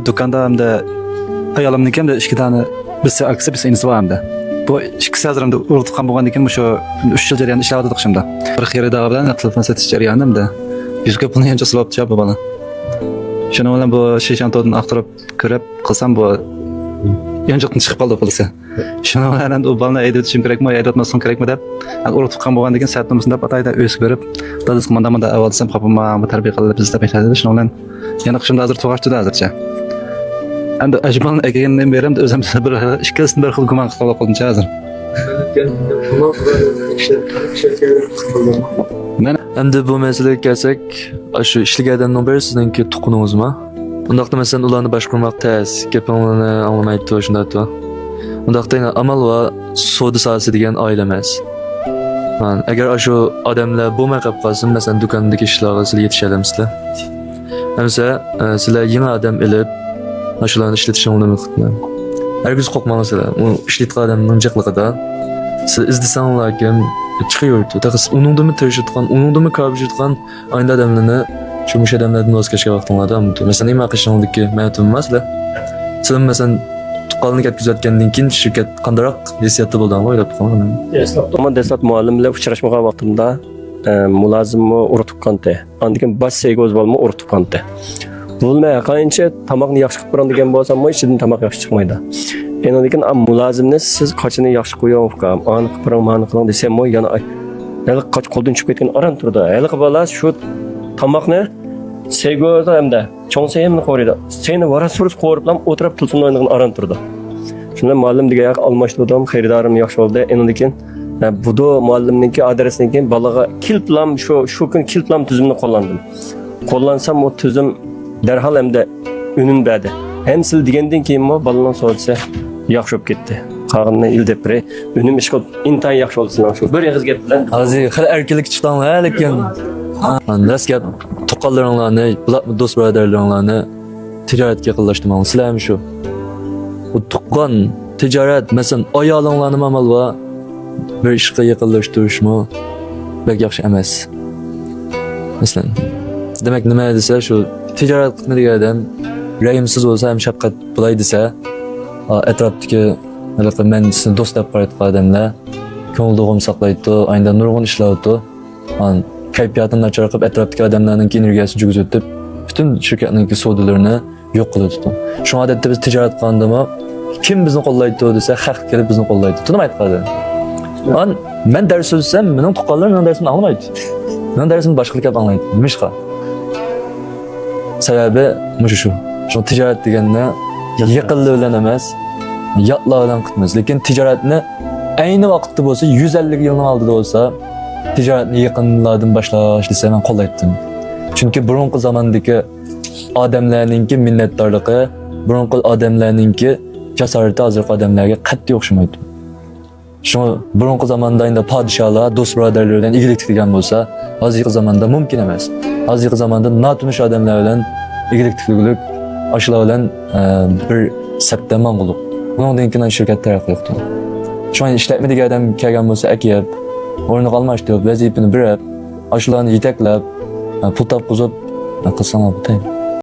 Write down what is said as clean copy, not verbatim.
Dükkanda hem de ayalımın hem de iki tane birisi aksi birisi inisi var hem de. Bu ikisi hazır hem de uğurtukkan boğan diken bu şu 3 yıl jarayanda işe adıdık şimdi. Bir yere dağı bilen telefon setiş jarayanda hem de. Yüzge bunu yanca sılap cevap bana. Şunu olan bu şişan todun aktarıp körep kılsam bu yancıqtın çıkıp kaldı kılsa. Şunu olan hem de o balına eydetişim gerek mi, eydetmasın gerek mi dep. Uğurtukkan boğan diken saatliğimizin dep atayda öğüs görüp dadız kumandamı da avaldısam kapıma terbiye kıldı bizi de bekledi. Şunu olan yanık şimdi hazır toğaçtı da hazırca. Endi ajban egeğinden berem de özüm bir ikisinden bir xil guman qilib qoldimcha hozir. Men Endi bu meseleге kelsak, shu ishlagandan beri sizningki tuquningizmi? Undaqda masalan ularni boshqarmoq tez, gapinglarni anglamaydi shunday. Undaqda amal va savdo sohasi degan oila emas. Agar shu odamlar bo'lmay qolib qolsa, masalan do'kondagi ishlarga sizlar yetisha olamsizlar. Hamsa sizlar yangi odam ilib shularni ishlatishni umid qildim. Hargiz qo'rqmanglar. U ishlatgan odamning jiqligida siz izlasanglar kim chiqaverdi. Taqis uningdimi tirishadigan, uningdimi ko'rishadigan ayni odamlarni chumush odamlardan voz kechgan vaqtinglarda, masalan, nima qilishingdiki ma'lum emaslar. Sizlar masalan tuqqanlik yetkazayotgandan keyin shirkat qandaroq hissiyatda bo'lganini o'ylab qo'yaman. Ama desat muallim bilan uchrashmagan vaqtimda mulozimni urib tuqqanda, andikin bosh saygoz bo'lma urib tuqqanda. Bulmay qancha tamoqni yaxshi qilib qo'ygan degan bo'lsam, ichidan tamoq yaxshi chiqmaydi. Endi lekin mulozimni siz qochini yaxshi qo'ying ukam, ani qilib mani qiling desam, yana hali qoch qo'ldan chiqib ketgan aran turdi. Hali bola shu tamoqni saygoz hamda cho'ngsayimni qo'ydi. Seni varas surib qo'riblam o'tirib tilsin o'ynagan aran turdi. Shunda muallim degan almashtirdim, xaridorim yaxshi bo'ldi. Endi lekin bu muallimniki adresniki balaga kilplam shu kun kilplam tuzumni qo'llandim. Qo'llansam o tuzum derhal hem de ünün bədi. Hem sil degenden keyin mo baladan so'rasa yaxshi bo'lib ketdi. Qag'inni ildep bire ünüm ish qilib intan yaxshi bo'lsin shu. Bir yig'iz gap bilan Hozir hali erkalik chiqdan lekin ras gap tuqqanlaringlarni, do'st birodarlaringlarni tijoratga yaqinlashtirmang. Sizlar ham shu. Bu tuqqan tijorat, masalan, ayolinglarni amal va bir ishga yaqinlashtirishmi bek yaxshi emas. Masalan, demak nima desa shu tijorat qilmaydigan odam rayimsiz bo'lsa ham shafqat bo'lay desa, atrofdagi men sizni do'st deb qaraydigan odamlar ko'ngilni saqlaydi, aynan nurg'un ishlaydi. Kayfiyatini nachar qilib atrofdagi odamlarning energiyasini jug'izib, butun shirkatning savdolarini yo'q qiladi. Shu odatda biz tijorat qilgandami, kim bizni qo'llaydi desa, haq kelib bizni qo'llaydi. Nima aytadi? Men dars so'zsam, mening tuqqanlarim mening darsimni anglamaydi. Mening darsimni boshqa gap anglaydi. Nimishqa? Sebebi şu. Şu ticaret degende yaqinlik bilan emas, yotlar bilan qilamiz. Lekin tijoratni ayni vaqtda bo'lsa, 150 yilning oldida bo'lsa, tijoratni yaqinlardan boshlash desa men qo'llaydim. Chunki burunqi zamondagi odamlarningki minnatdorligi, burunqi odamlarningki jasorati hozirgi odamlarga qat'iy o'xshamaydi. Şu burunqi zamonda endi podsholar, do'st birodarlar bilan igilik tikilgan bo'lsa, hozirgi zamonda mumkin emas. Hozirgi zamonda notunish odamlar bilan igilik tikilgulik, shular bilan bir sapda mang'uluq. Bundan keyin shirkat taraqqiyot qildi. Shu an ishlatmaydigan odam kelgan bo'lsa, akab, o'rniga almashtirib, vazifani berib, shularni yetaklab, pul topqizib, qilsam bo'ladi.